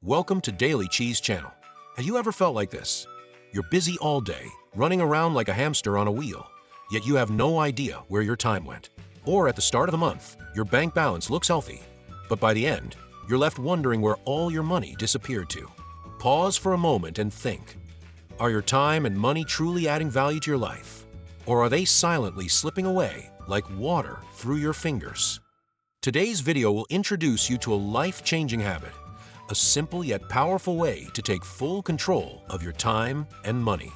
Welcome to Daily Cheese Channel. Have you ever felt like this? You're busy all day, running around like a hamster on a wheel, yet you have no idea where your time went. Or at the start of the month, your bank balance looks healthy, but by the end, you're left wondering where all your money disappeared to. Pause for a moment and think. Are your time and money truly adding value to your life? Or are they silently slipping away like water through your fingers? Today's video will introduce you to a life-changing habit, a simple yet powerful way to take full control of your time and money.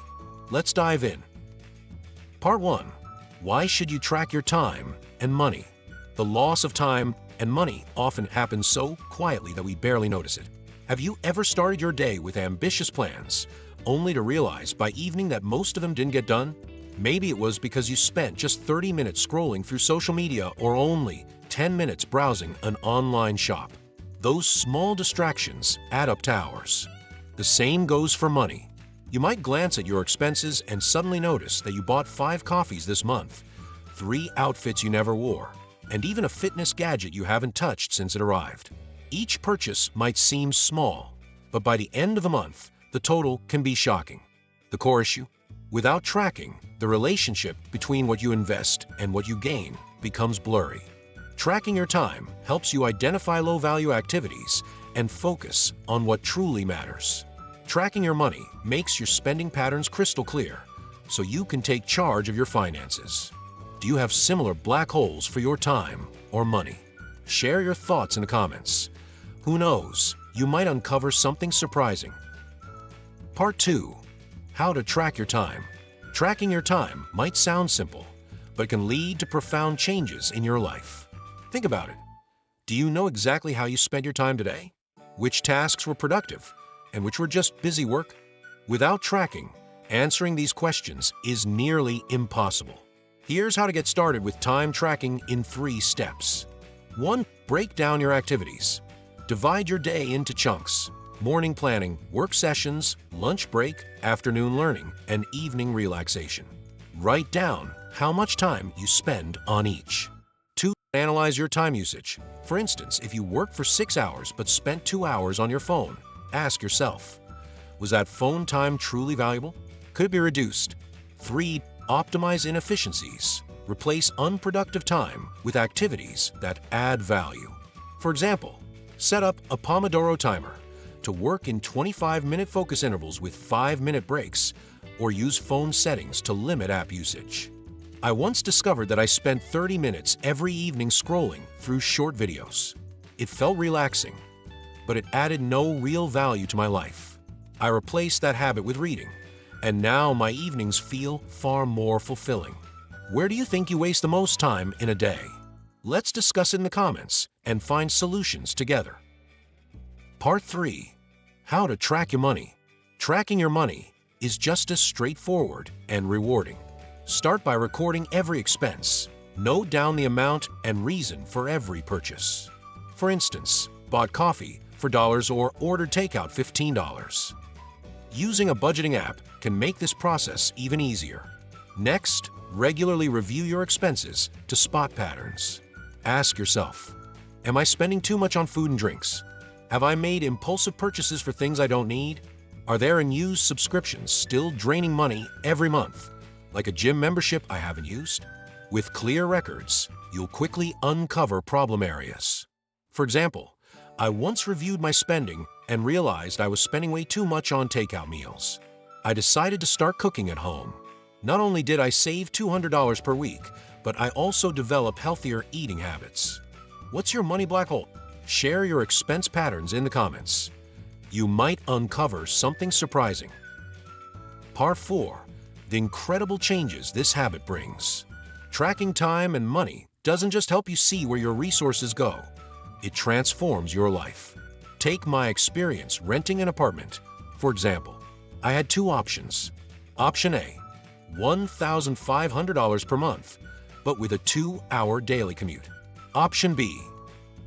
Let's dive in. Part 1. Why should you track your time and money? The loss of time and money often happens so quietly that we barely notice it. Have you ever started your day with ambitious plans, only to realize by evening that most of them didn't get done? Maybe it was because you spent just 30 minutes scrolling through social media or only 10 minutes browsing an online shop. Those small distractions add up to hours. The same goes for money. You might glance at your expenses and suddenly notice that you bought 5 coffees this month, 3 outfits you never wore, and even a fitness gadget you haven't touched since it arrived. Each purchase might seem small, but by the end of the month, the total can be shocking. The core issue? Without tracking, the relationship between what you invest and what you gain becomes blurry. Tracking your time helps you identify low-value activities and focus on what truly matters. Tracking your money makes your spending patterns crystal clear, so you can take charge of your finances. Do you have similar black holes for your time or money? Share your thoughts in the comments. Who knows, you might uncover something surprising. Part 2. How to track your time. Tracking your time might sound simple, but it can lead to profound changes in your life. Think about it. Do you know exactly how you spent your time today? Which tasks were productive and which were just busy work? Without tracking, answering these questions is nearly impossible. Here's how to get started with time tracking in 3 steps. 1. Break down your activities. Divide your day into chunks: morning planning, work sessions, lunch break, afternoon learning, and evening relaxation. Write down how much time you spend on each. 2. Analyze your time usage. For instance, if you worked for 6 hours but spent 2 hours on your phone, ask yourself, was that phone time truly valuable? Could it be reduced? 3. Optimize inefficiencies. Replace unproductive time with activities that add value. For example, set up a Pomodoro timer to work in 25-minute focus intervals with 5-minute breaks, or use phone settings to limit app usage. I once discovered that I spent 30 minutes every evening scrolling through short videos. It felt relaxing, but it added no real value to my life. I replaced that habit with reading, and now my evenings feel far more fulfilling. Where do you think you waste the most time in a day? Let's discuss it in the comments and find solutions together. Part 3. How to track your money. Tracking your money is just as straightforward and rewarding. Start by recording every expense. Note down the amount and reason for every purchase. For instance, bought coffee for $, or ordered takeout $15. Using a budgeting app can make this process even easier. Next, regularly review your expenses to spot patterns. Ask yourself, am I spending too much on food and drinks? Have I made impulsive purchases for things I don't need? Are there unused subscriptions still draining money every month, like a gym membership I haven't used? With clear records, you'll quickly uncover problem areas. For example, I once reviewed my spending and realized I was spending way too much on takeout meals. I decided to start cooking at home. Not only did I save $200 per week, but I also developed healthier eating habits. What's your money black hole? Share your expense patterns in the comments. You might uncover something surprising. Part 4. The incredible changes this habit brings. Tracking time and money doesn't just help you see where your resources go, it transforms your life. Take my experience renting an apartment. For example, I had 2 options. Option A, $1,500 per month, but with a 2-hour daily commute. Option B,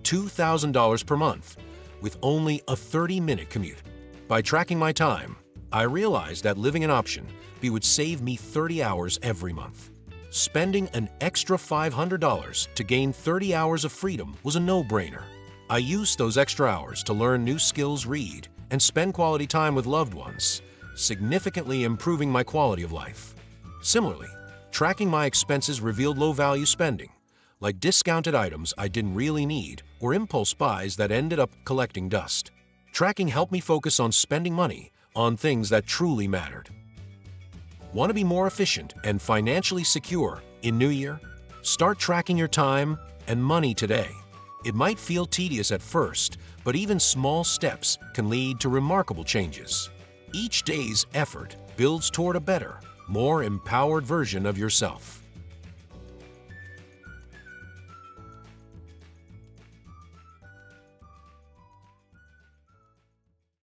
$2,000 per month, with only a 30-minute commute. By tracking my time, I realized that living in option B would save me 30 hours every month. Spending an extra $500 to gain 30 hours of freedom was a no-brainer. I used those extra hours to learn new skills, read, and spend quality time with loved ones, significantly improving my quality of life. Similarly, tracking my expenses revealed low-value spending, like discounted items I didn't really need or impulse buys that ended up collecting dust. Tracking helped me focus on spending money on things that truly mattered. Want to be more efficient and financially secure in New Year? Start tracking your time and money today. It might feel tedious at first, but even small steps can lead to remarkable changes. Each day's effort builds toward a better, more empowered version of yourself.